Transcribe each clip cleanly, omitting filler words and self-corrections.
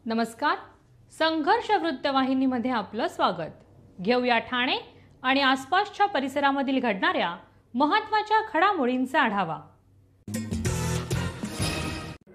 नमस्कार. संघर्ष वृत्तवाहिनीमध्ये आपलं स्वागत. घेऊया ठाणे आणि आसपासच्या परिसरामधील घडणाऱ्या महत्त्वाच्या घडामोडींचा आढावा.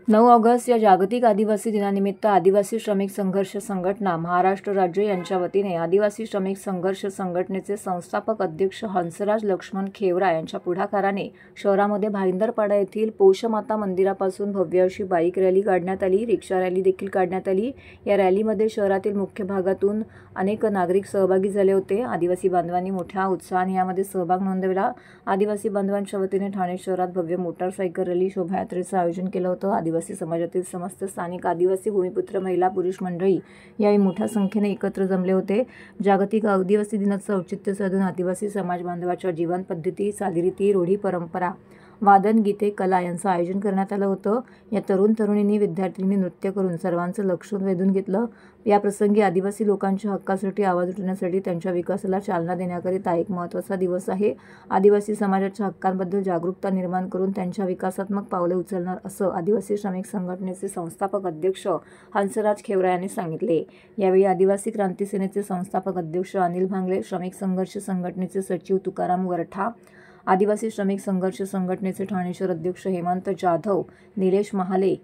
9 ऑगस्ट या जागतिक आदिवासी दिनानिमित्त आदिवासी श्रमिक संघर्ष संघटना महाराष्ट्र राज्य यांच्या वतीने आदिवासी श्रमिक संघर्ष संघटनेचे संस्थापक अध्यक्ष हंसराज लक्ष्मण खेवरा यांच्या पुढाकाराने शहरामध्ये भाईंदरपाडा येथील पोषमाता मंदिरापासून भव्य अशी बाईक रॅली काढण्यात आली. रिक्षा रॅली देखील काढण्यात आली. या रॅलीमध्ये शहरातील मुख्य भागातून अनेक नागरिक सहभागी झाले होते. आदिवासी बांधवांनी मोठ्या उत्साहाने यामध्ये सहभाग नोंदवला. आदिवासी बांधवांच्या वतीने ठाणे शहरात भव्य मोटारसायकल रॅली शोभायात्रेचं आयोजन केलं होतं. आदिवासी समाजातील समस्त स्थानिक आदिवासी भूमिपुत्र महिला पुरुष मंडळी यावेळी मोठ्या संख्येने एकत्र जमले होते. जागतिक आदिवासी दिनाचं औचित्य साधून आदिवासी समाज बांधवाच्या जीवन पद्धती, चालीरीती, रूढी, परंपरा, वादन, गीते, कला यांचं आयोजन करण्यात आलं होतं. या तरुण तरुणींनी विद्यार्थ्यांनी नृत्य करून सर्वांचं लक्ष वेधून घेतलं. या प्रसंगी आदिवासी लोकांच्या हक्कासाठी, आवाज उठवण्यासाठी, त्यांच्या विकासाला चालना देण्याकरिता एक महत्त्वाचा दिवस आहे. आदिवासी समाजाच्या हक्कांबद्दल जागरूकता निर्माण करून त्यांच्या विकासात्मक पावले उचलणार असं आदिवासी श्रमिक संघटनेचे संस्थापक अध्यक्ष हंसराज खेवरा यांनी सांगितले. यावेळी आदिवासी क्रांती सेनेचे संस्थापक अध्यक्ष अनिल भांगले, श्रमिक संघर्ष संघटनेचे सचिव तुकाराम वरठा, आदिवासी श्रमिक संघर्ष संघटनेचे ठाणे शहर अध्यक्ष हेमंत जाधव, निलेश महाले,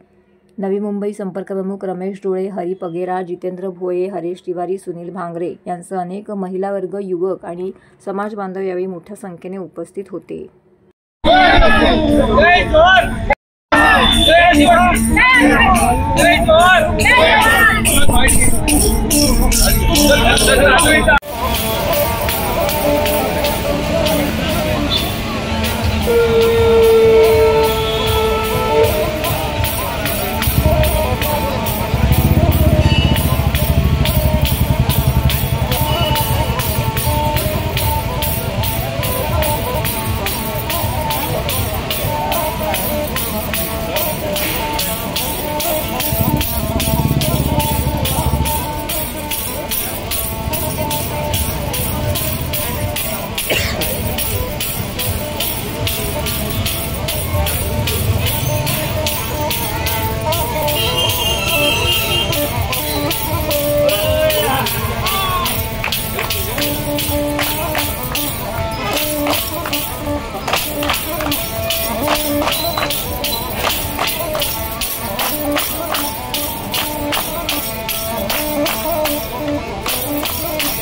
नवी मुंबई संपर्क प्रमुख रमेश डोळे, हरी पगेरा, जितेंद्र भोये, हरेश तिवारी, सुनील भांगरे यांसह अनेक महिला वर्ग, युवक आणि समाज बांधव यावेळी मोठ्या संख्येने उपस्थित होते.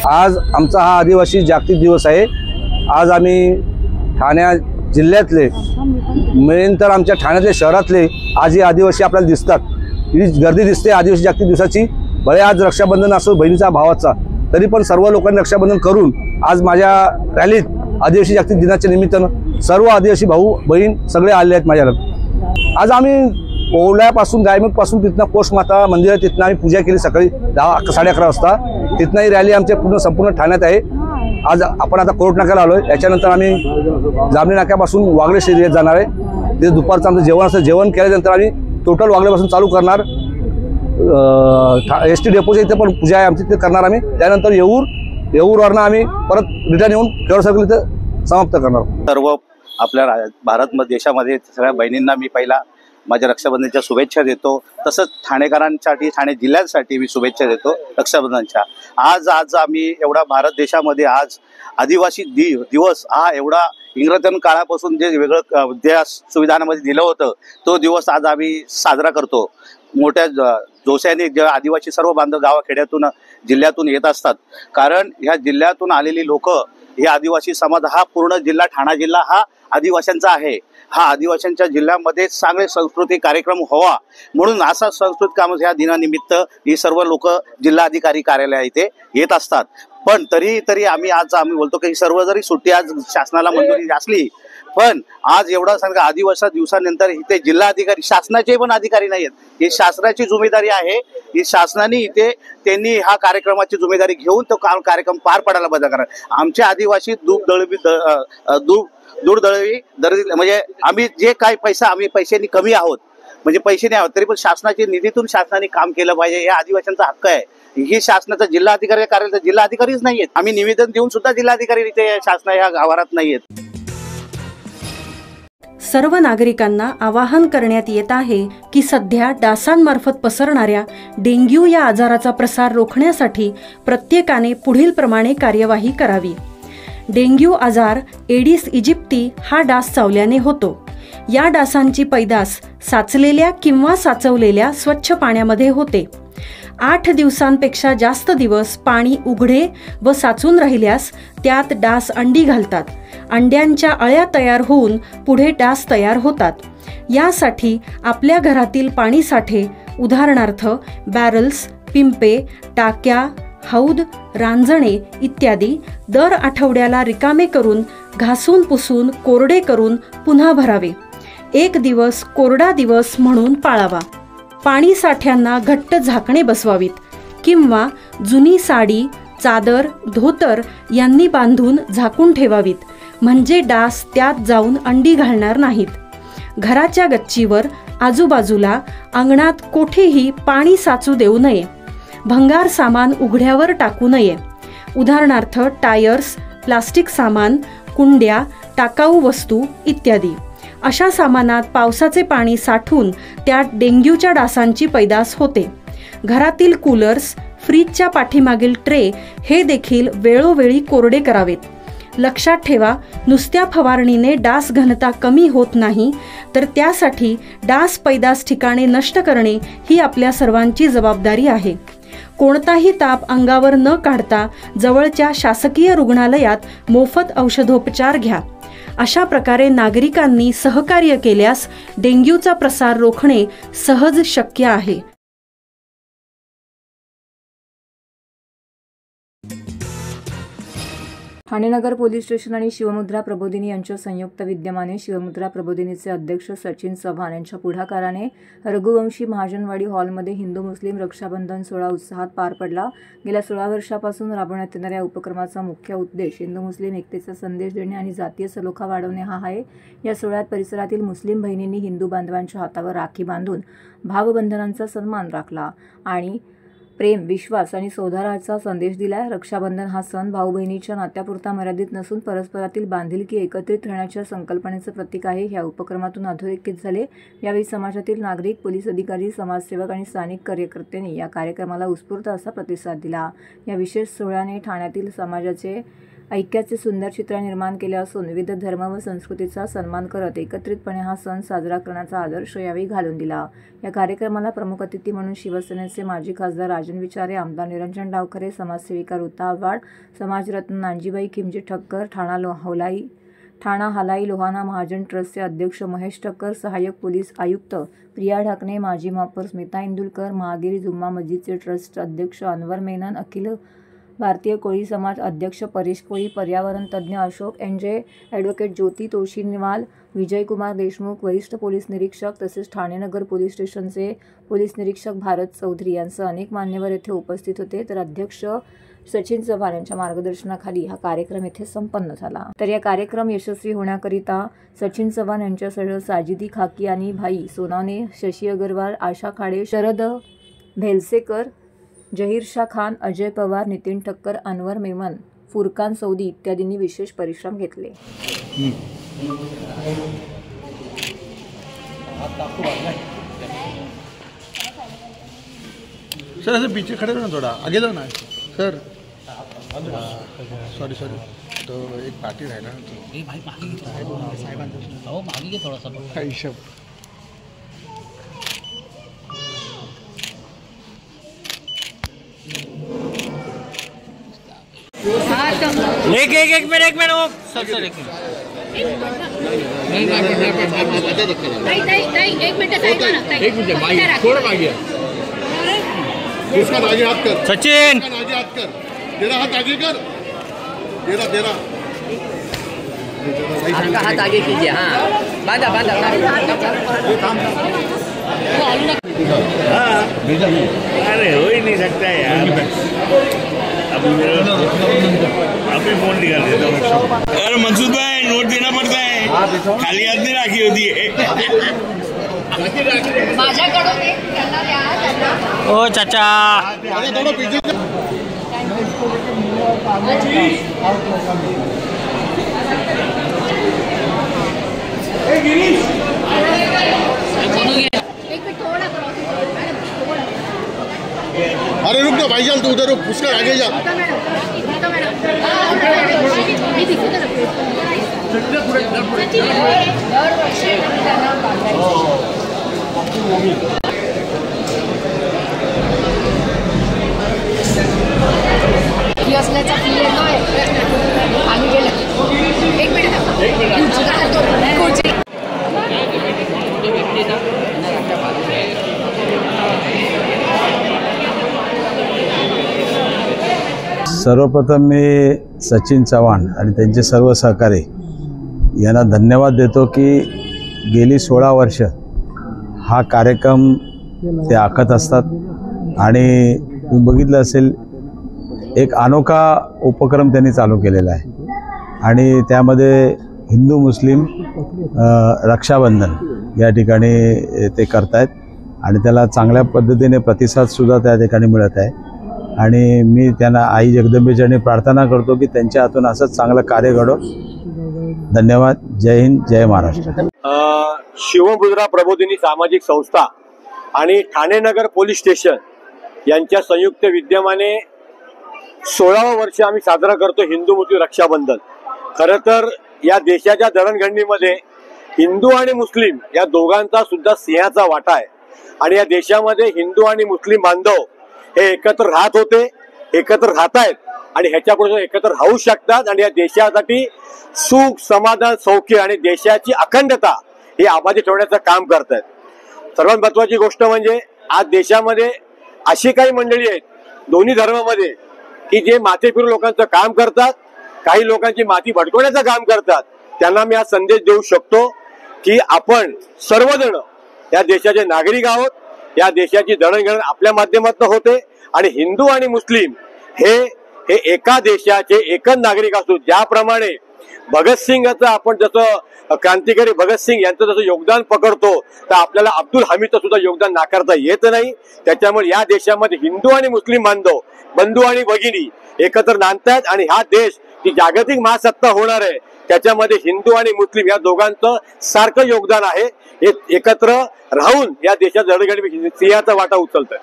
आज आमचा हा आदिवासी जागतिक दिवस आहे. आज आम्ही ठाणे जिल्ह्यातले मेन तर आमच्या ठाण्यातले शहरातले आज हे आदिवासी आपल्याला दिसतात. ही गर्दी दिसते आदिवासी जागतिक दिवसाची. भले आज रक्षाबंधन असो बहिणीचा भावाचा, तरी पण सर्व लोकांनी रक्षाबंधन करून आज माझ्या रॅलीत आदिवासी जागतिक दिनाच्या निमित्तानं सर्व आदिवासी भाऊ बहीण सगळे आले आहेत माझ्याला. आज आम्ही कोवल्यापासून गायमुखपासून तिथनं पोषमाता मंदिरात तिथनं आम्ही पूजा केली सकाळी 10-11:30 वाजता. तिथनं ही रॅली आमच्या संपूर्ण ठाण्यात आहे. आज आपण आता कोर्ट नाक्याला आलो आहे. याच्यानंतर आम्ही जामणी नाक्यापासून वागळे शिरीत जाणार आहे. तिथे दुपारचं आमचं जेवण असं जेवण केल्यानंतर आम्ही टोटल वागळेपासून चालू करणार. ST डेपोच्या इथे पण पूजा आहे आमची, तिथे करणार आम्ही. त्यानंतर येऊरवरनं आम्ही परत रिटर्न येऊन केवळ सर्कल इथं समाप्त करणार. सर्व आपल्या भारत देशामध्ये सगळ्या बहिणींना मी पहिला माझ्या रक्षाबंधनच्या शुभेच्छा देतो. तसंच ठाणेकरांसाठी, ठाणे जिल्ह्यासाठी मी शुभेच्छा देतो रक्षाबंधनच्या. आज आम्ही एवढा भारत देशामध्ये आज आदिवासी दिवस हा एवढा इंग्रजां काळापासून जे वेगळं ज्या संविधानामध्ये दिलं होतं तो दिवस आज आम्ही साजरा करतो. मोठ्या जोशाने जे आदिवासी सर्व बांधव गावाखेड्यातून जिल्ह्यातून येत असतात. कारण ह्या जिल्ह्यातून आलेली लोक, हे आदिवासी समाज हा पूर्ण जिल्हा ठाणा जिल्हा हा आदिवासींचा आहे. हा आदिवासींच्या जिल्ह्यामध्ये चांगले सांस्कृतिक कार्यक्रम व्हावा म्हणून असा सांस्कृतिक काम ह्या दिनानिमित्त ही सर्व लोक जिल्हाधिकारी कार्यालय इथे येत असतात. पण तरी आम्ही बोलतो की सर्व जरी सुट्टी आज शासनाला मंजुरी असली, पण आज एवढा सांगा आदिवासी दिवसानंतर इथे जिल्हाधिकारी, शासनाचे पण अधिकारी नाही आहेत. ही शासनाची जिम्मेदारी आहे. ही शासनाने इथे त्यांनी हा कार्यक्रमाची जिम्मेदारी घेऊन तो कार्यक्रम पार पाडायला बदल करा. आमचे आदिवासी दूरदळवी म्हणजे आम्ही जे काही आम्ही पैशांनी कमी आहोत, म्हणजे पैसे नाही आहोत, तरी पण शासनाच्या निधीतून शासनाने काम केलं पाहिजे. हे आदिवासींचा हक्क आहे. ही शासनाचा जिल्हाधिकारी कार्यालय जिल्हाधिकारीच नाहीयेत. आम्ही निवेदन देऊन सुद्धा जिल्हाधिकारी इथे शासना या गावात नाहीयेत. सर्व नागरिकांना आवाहन करण्यात येत आहे की सध्या डासांमार्फत पसरणाऱ्या डेंग्यू या आजाराचा प्रसार रोखण्यासाठी प्रत्येकाने पुढीलप्रमाणे कार्यवाही करावी. डेंग्यू आजार एडिस इजिप्ती हा डास चावल्याने होतो. या डासांची पैदास साचलेल्या किंवा साचवलेल्या स्वच्छ पाण्यामध्ये होते. 8 दिवसांपेक्षा जास्त दिवस पाणी उघडे व साचून राहिल्यास त्यात डास अंडी घालतात. अंड्यांच्या अळ्या तयार होऊन पुढे डास तयार होतात. यासाठी आपल्या घरातील पाणीसाठे उदाहरणार्थ बॅरल्स, पिंपे, टाक्या, हौद, रांजणे इत्यादी दर आठवड्याला रिकामे करून घासून पुसून कोरडे करून पुन्हा भरावे. 1 दिवस कोरडा दिवस म्हणून पाळावा. पाणी साठ्यांना घट्ट झाकणे बसवावीत किंवा जुनी साडी, चादर, धोतर यांनी बांधून झाकून ठेवावीत, म्हणजे डास त्यात जाऊन अंडी घालणार नाहीत. घराच्या गच्चीवर, आजूबाजूला, अंगणात कोठेही पाणी साचू देऊ नये. भंगार सामान उघड्यावर टाकू नये. उदाहरणार्थ टायर्स, प्लास्टिक सामान, कुंड्या, टाकाऊ वस्तू इत्यादी. अशा सामानात पावसाचे पाणी साठून त्यात डेंग्यूच्या डासांची पैदास होते. घरातील कूलर्स, फ्रीजच्या पाठीमागील ट्रे हे देखील वेळोवेळी कोरडे करावेत. लक्षात ठेवा, नुसत्या फवारणीने डास घनता कमी होत नाही, तर त्यासाठी डास पैदास ठिकाणे नष्ट करणे ही आपल्या सर्वांची जबाबदारी आहे. कोणताही ताप अंगावर न काढता जवळच्या शासकीय रुग्णालयात मोफत औषधोपचार घ्या. अशा प्रकारे नागरिकांनी सहकार्य केल्यास डेंग्यूचा प्रसार रोखणे सहज शक्य आहे. ठाणे नगर पोलीस स्टेशन आणि शिवमुद्रा प्रबोधिनी यांच्या संयुक्त विद्यमाने शिवमुद्रा प्रबोधिनीचे अध्यक्ष सचिन चव्हाण यांच्या पुढाकाराने रघुवंशी महाजनवाडी हॉलमध्ये हिंदू मुस्लिम रक्षाबंधन सोहळा उत्साहात पार पडला. गेल्या 16 वर्षापासून राबवण्यात येणाऱ्या उपक्रमाचा मुख्य उद्देश हिंदू मुस्लिम एकतेचा संदेश देणे आणि जातीय सलोखा वाढवणे हा आहे. या सोहळ्यात परिसरातील मुस्लिम बहिणींनी हिंदू बांधवांच्या हातावर राखी बांधून भावबंधनांचा सन्मान राखला आणि प्रेम, विश्वास आणि सौहार्दाचा संदेश दिला. रक्षाबंधन हा सण भाऊ बहिणीच्या नात्यापुरता मर्यादित नसून परस्परातील बांधिलकी एकत्रित राहण्याच्या संकल्पनेचं प्रतीक आहे. या उपक्रमातून अधोरेखित झाले. यावेळी समाजातील नागरिक, पोलीस अधिकारी, समाजसेवक आणि स्थानिक कार्यकर्त्यांनी या कार्यक्रमाला उत्स्फूर्त असा प्रतिसाद दिला. या विशेष सोहळ्याने ठाण्यातील समाजाचे ऐक्याचे सुंदर चित्र निर्माण केले असून विविध धर्म व संस्कृतीचा सन्मान करत एकत्रितपणे हा सण साजरा करण्याचा आदर्श यावेळी घालून दिला. या कार्यक्रमाला प्रमुख अतिथी म्हणून शिवसेनेचे माजी खासदार राजन विचारे, आमदार निरंजन डावखरे, समाजसेविका ऋता आव्हाड, समाजरत्न नानजीबाई खिमजी ठक्कर, ठाणा हलाई लोहाना महाजन ट्रस्टचे अध्यक्ष महेश ठक्कर, सहाय्यक पोलीस आयुक्त प्रिया ढाकणे, माजी महापौर स्मिता इंदुलकर, महागिरी जुम्मा मस्जिदचे ट्रस्ट अध्यक्ष अनवर मेनन, अखिल भारतीय कोळी समाज अध्यक्ष परेश कोळी, पर्यावरण तज्ज्ञ अशोक एनजे, ॲडव्होकेट ज्योती तोशिनवाल, विजयकुमार देशमुख, वरिष्ठ पोलीस निरीक्षक तसेच ठाणे नगर पोलीस स्टेशनचे पोलीस निरीक्षक भारत चौधरी यांसह अनेक मान्यवर येथे उपस्थित होते. तर अध्यक्ष सचिन चव्हाण यांच्या मार्गदर्शनाखाली हा कार्यक्रम येथे संपन्न झाला. तर या कार्यक्रम यशस्वी होण्याकरिता सचिन चव्हाण यांच्यासह साजिदी खाकी आणि भाई सोनावणे, शशी अग्रवाल, आशा खाडे, शरद भेलसेकर, जहीर शाह खान, अजय पवार, नितीन ठक्कर, अनवर मेमन, फुरकान सौदी इत्यादींनी विशेष परिश्रम घेतले. सर ऐसे पीछे खड़े हो ना, थोड़ा आगे जाओ ना सर. सॉरी तो एक पार्टी है ना, तो भाई मागे थोड़ा हिशोब. एक मिनट सर एक मिनट भाई थोड़ा आगे. उसका आगे हाथ कर सचिन, आगे हाथ कर, तेरा हाथ आगे कर, तेरा आपका हाथ आगे कीजिए. हाँ बांधा अरे हो ही नहीं सकता है यार. अभी फोन निकाल देता हूँ. अरे मनसूद भाई, नोट देना पड़ता है, खाली हाथ नहीं राखी होती है. ओ चाचा अरे रुक जा भाईजान, तू उधर रुक, पुष्कर आगे जा। असल्याचा फील येतोय आम्ही गेलो। एक मिनिट सर्वप्रथम मी सचिन चव्हाण आणि त्यांचे सर्व सहकारी यांना धन्यवाद देतो की गेली 16 वर्ष हा कार्यक्रम ते आखत असतात आणि तुम्ही बघितलं असेल एक अनोखा उपक्रम त्यांनी चालू केलेला आहे आणि त्यामध्ये हिंदू मुस्लिम रक्षाबंधन या ठिकाणी ते करतायत आणि त्याला चांगल्या पद्धतीने प्रतिसादसुद्धा त्या ठिकाणी मिळत आहे आणि मी त्यांना आई जगदंबेचरणी प्रार्थना करतो की त्यांच्या हातून असंच चांगलं कार्य घडो। धन्यवाद। जय हिंद, जय महाराष्ट्र। शिवमुद्रा प्रबोधिनी सामाजिक संस्था आणि ठाणे नगर पोलीस स्टेशन यांच्या संयुक्त विद्यमाने 16वं वर्ष आम्ही साजरा करतो हिंदू मुस्लिम रक्षाबंधन। खरं तर या देशाच्या जडणघडणीमध्ये हिंदू आणि मुस्लिम या दोघांचा सुद्धा सिंहाचा वाटा आहे आणि या देशामध्ये हिंदू आणि मुस्लिम बांधव हे एकत्र राहत होते, एकत्र राहत आहेत आणि ह्याच्यापुढे एकत्र राहू शकतात आणि या देशासाठी सुख समाधान सौख्य आणि देशाची अखंडता ही आबादी ठेवण्याचं काम करत आहेत। सर्वात महत्वाची गोष्ट म्हणजे आज देशामध्ये अशी काही मंडळी आहेत दोन्ही धर्मामध्ये की जे माथे फिरून लोकांचं काम करतात, काही लोकांची माती भडकवण्याचं काम करतात। त्यांना मी हा संदेश देऊ शकतो की आपण सर्वजण या देशाचे नागरिक आहोत, या देशाची दळणघडण आपल्या माध्यमातून होते आणि हिंदू आणि मुस्लिम हे एका देशाचे एकच नागरिक असतो। ज्याप्रमाणे भगतसिंगचं आपण जसं क्रांतिकारी भगतसिंग यांचं जसं योगदान पकडतो तर आपल्याला अब्दुल हमीदचं सुद्धा योगदान नाकारता येत नाही। त्याच्यामुळे या देशामध्ये हिंदू आणि मुस्लिम बांधव बंधू आणि भगिनी एकत्र नांदतात आणि हा देश ती जागतिक महासत्ता होणार आहे त्याच्यामध्ये हिंदू आणि मुस्लिम या दोघांचं सारखं योगदान आहे। हे एकत्र राहून या देशात जडणघडण सिंहाचा वाटा उचलतात।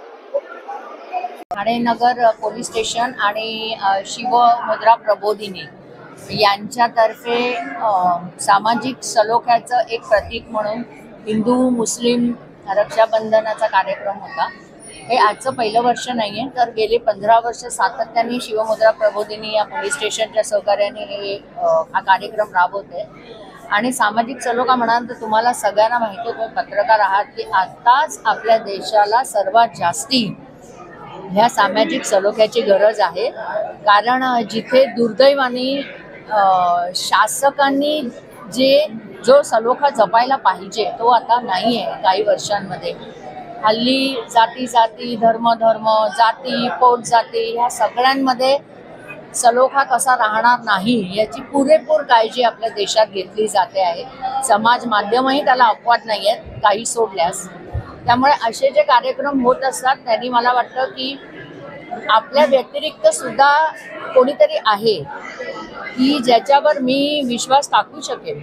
ठाणे नगर पोलीस स्टेशन आणि शिवमुद्रा प्रबोधिनी यांच्यातर्फे सामाजिक सलोख्याचं एक प्रतीक म्हणून हिंदू मुस्लिम रक्षाबंधनाचा कार्यक्रम होता। हे आजचं पहिलं वर्ष नाही आहे, तर गेले 15 वर्ष सातत्याने शिवमुद्रा प्रबोधिनी या पोलीस स्टेशनच्या सहकार्याने हा कार्यक्रम राबवते आणि सामाजिक सलोखा म्हणाल तर तुम्हाला सगळ्यांना माहिती आहे, तुम्ही पत्रकार आहात की आताच आपल्या देशाला सर्वात जास्ती ह्या सामाजिक सलोख्याची गरज आहे। कारण जिथे दुर्दैवाने शासकांनी जो सलोखा जपायला पाहिजे तो आता नाही आहे काही वर्षांमध्ये। हल्ली जाती धर्म जाती पोट जाती ह्या सगळ्यांमध्ये सलोखा कसा राहणार नाही याची पुरेपूर काळजी आपल्या देशात घेतली जाते आहे। समाज माध्यमही त्याला अपवाद नाही आहेत काही सोडल्यास। त्यामुळे असे जे कार्यक्रम होत असतात त्यांनी मला वाटतं की आपल्या व्यतिरिक्त सुद्धा कोणीतरी आहे की ज्याच्यावर मी विश्वास टाकू शकेन।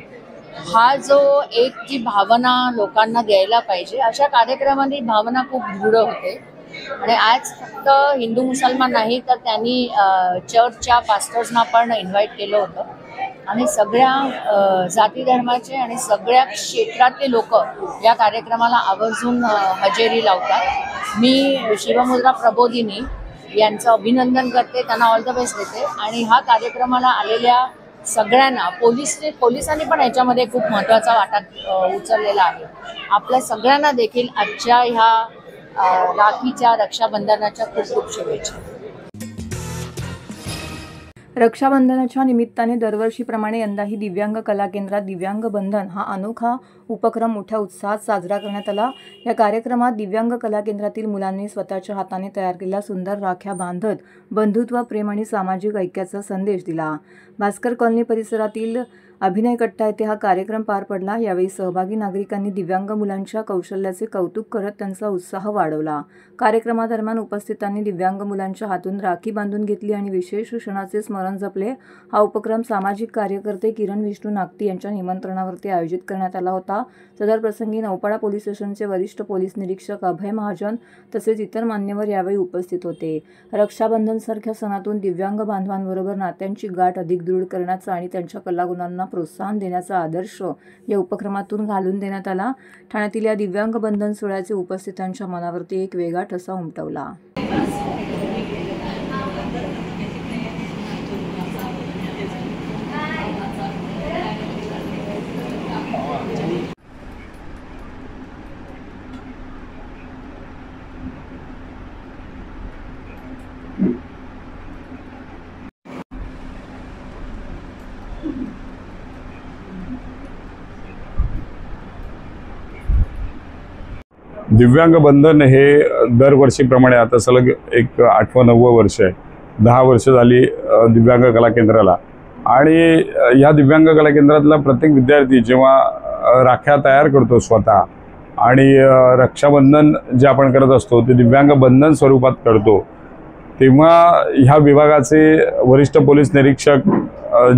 हा जो एक जी भावना लोकांना द्यायला पाहिजे अशा कार्यक्रमांनी भावना खूप दृढ होते आणि आज फक्त हिंदू मुसलमान नाही तर त्यांनी चर्चच्या पास्टर्सना पण इन्व्हाइट केलं होतं आणि सगळ्या जाती धर्माचे आणि सगळ्या क्षेत्रातले लोक या कार्यक्रमाला आवर्जून हजेरी लावतात। मी शिवमुद्रा प्रबोधिनी यांचं अभिनंदन करते, त्यांना ऑल द बेस्ट देते आणि हा कार्यक्रमाला आलेल्या सगळ्यांना पोलिसांनी पण याच्यामध्ये खूप महत्त्वाचा वाटा उचललेला आहे। आपल्या सगळ्यांना देखील आजच्या ह्या राखीच्या रक्षाबंधनाच्या खूप खूप शुभेच्छा। रक्षाबंधनाच्या निमित्ताने दरवर्षीप्रमाणे यंदाही दिव्यांग कला केंद्रात दिव्यांग बंधन हा अनोखा उपक्रम मोठ्या उत्साहात साजरा करण्यात आला। या कार्यक्रमात दिव्यांग कला केंद्रातील मुलांनी स्वतःच्या हाताने तयार केलेल्या सुंदर राख्या बांधत बंधुत्व, प्रेम आणि सामाजिक ऐक्याचा संदेश दिला। भास्कर कॉलनी परिसरातील अभिनय कट्टा येथे हा कार्यक्रम पार पडला। यावेळी सहभागी नागरिकांनी दिव्यांग मुलांच्या कौशल्याचे कौतुक करत त्यांचा उत्साह वाढवला। कार्यक्रमादरम्यान उपस्थितांनी दिव्यांग मुलांच्या हातून राखी बांधून घेतली आणि विशेष क्षणाचे स्मरण जपले। हा उपक्रम सामाजिक कार्यकर्ते किरण विष्णू नागती यांच्या निमंत्रणावरती आयोजित करण्यात आला होता। सदर प्रसंगी नौपाडा पोलीस स्टेशनचे वरिष्ठ पोलीस निरीक्षक अभय महाजन तसेच इतर मान्यवर यावेळी उपस्थित होते। रक्षाबंधन सारख्या सणातून दिव्यांग बांधवांबरोबर नात्यांची गाठ अधिक दृढ करण्याचा आणि त्यांच्या कलागुणांना प्रोत्साहन देण्याचा आदर्श या उपक्रमातून घालून देण्यात आला। ठाण्यातील या दिव्यांग बंधन सोहळ्याचे उपस्थितांच्या मनावरती एक वेगळा ठसा उमटवला। दिव्यांग बंधन हे दरवर्षीप्रमाणे आता सलग एक 8वं-9वं वर्ष आहे। 10 वर्ष झाली दिव्यांग कला केंद्राला आणि ह्या दिव्यांग कला केंद्रातला प्रत्येक विद्यार्थी जेव्हा राख्या तयार करतो स्वतः आणि रक्षाबंधन जे आपण करत असतो ते दिव्यांग बंधन स्वरूपात करतो, तेव्हा ह्या विभागाचे वरिष्ठ पोलीस निरीक्षक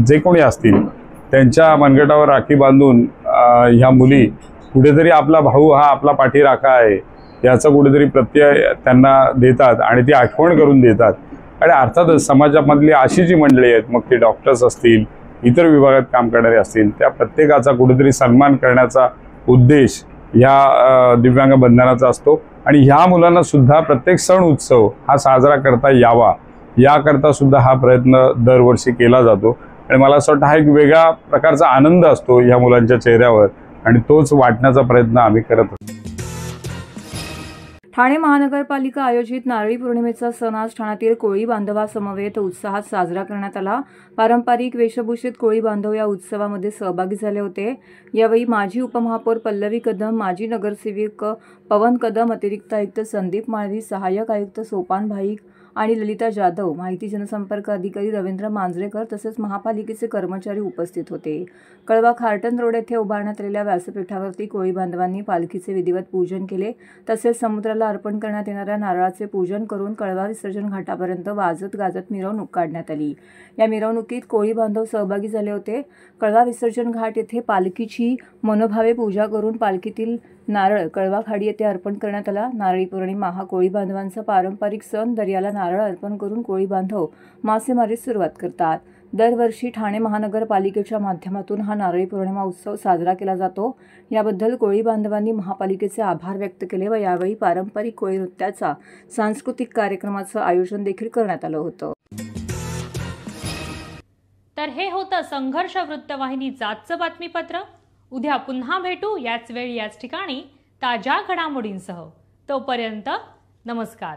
जे कोणी असतील त्यांच्या मनगटावर राखी बांधून ह्या मुली कुठेतरी आपला भाऊ हा आपला पाठीराखा आहे याचा कुठेतरी प्रत्यय त्यांना देतात आणि ती आठवण करून देतात। आणि अर्थातच समाजामधली अशी जी मंडळी आहेत, मग ते डॉक्टर्स असतील, इतर विभागात काम करणारे असतील, त्या प्रत्येकाचा कुठेतरी सन्मान करण्याचा उद्देश ह्या दिव्यांग बंधनाचा असतो। आणि ह्या मुलांना सुद्धा प्रत्येक सण उत्सव हा साजरा करता यावा याकरता सुद्धा हा प्रयत्न दरवर्षी केला जातो। आणि मला असं वाटतं हा एक वेगळा प्रकारचा आनंद असतो ह्या मुलांच्या चेहऱ्यावर आणि तोच वाटण्याचा प्रयत्न आम्ही करत असतो। ठाणे महानगरपालिका आयोजित नारळी पौर्णिमेचा सण आज ठाण्यातील कोळी बांधवासमवेत उत्साहात साजरा करण्यात आला। पारंपरिक वेशभूषित कोळी बांधव या उत्सवामध्ये सहभागी झाले होते। यावेळी माजी उपमहापौर पल्लवी कदम, माजी नगरसेवक पवन कदम, अतिरिक्त आयुक्त संदीप माळवी, सहाय्यक आयुक्त सोपान भाईक आणि ललिता जाधव, माहिती जनसंपर्क अधिकारी रवींद्र मांजरेकर तसेच महापालिकेचे कर्मचारी उपस्थित होते। कळवा खार्टन रोड येथे उभारण्यात आलेल्या व्यासपीठावरती कोळी बांधवांनी पालखीचे विधिवत पूजन केले। तसेच समुद्राला अर्पण करण्यात येणाऱ्या नारळाचे पूजन करून कळवा विसर्जन घाटापर्यंत वाजत गाजत मिरवणूक काढण्यात आली। या मिरवणुकीत कोळी बांधव सहभागी झाले होते। कळवा विसर्जन घाट येथे पालखीची मनोभावे पूजा करून पालखीतील नारळ कळवा खाडी येथे अर्पण करण्यात आला। नारळी पौर्णिमा हा कोळी बांधवांचा पारंपरिक सण। दर्याला नारळ अर्पण करून कोळी बांधव मासेमारीस सुरुवात करतात। दरवर्षी ठाणे महानगरपालिकेच्या माध्यमातून हा नारळी पौर्णिमा उत्सव साजरा केला जातो। याबद्दल कोळी बांधवांनी महापालिकेचे आभार व्यक्त केले व यावेळी पारंपरिक कोळी नृत्याचा सांस्कृतिक कार्यक्रमाचं आयोजन देखील करण्यात आलं होतं। तर हे होतं संघर्ष वृत्तवाहिनीचं आजचं बातमीपत्र। उद्या पुन्हा भेटू याच वेळी याच ठिकाणी ताज्या घडामोडींसह। तोपर्यंत नमस्कार।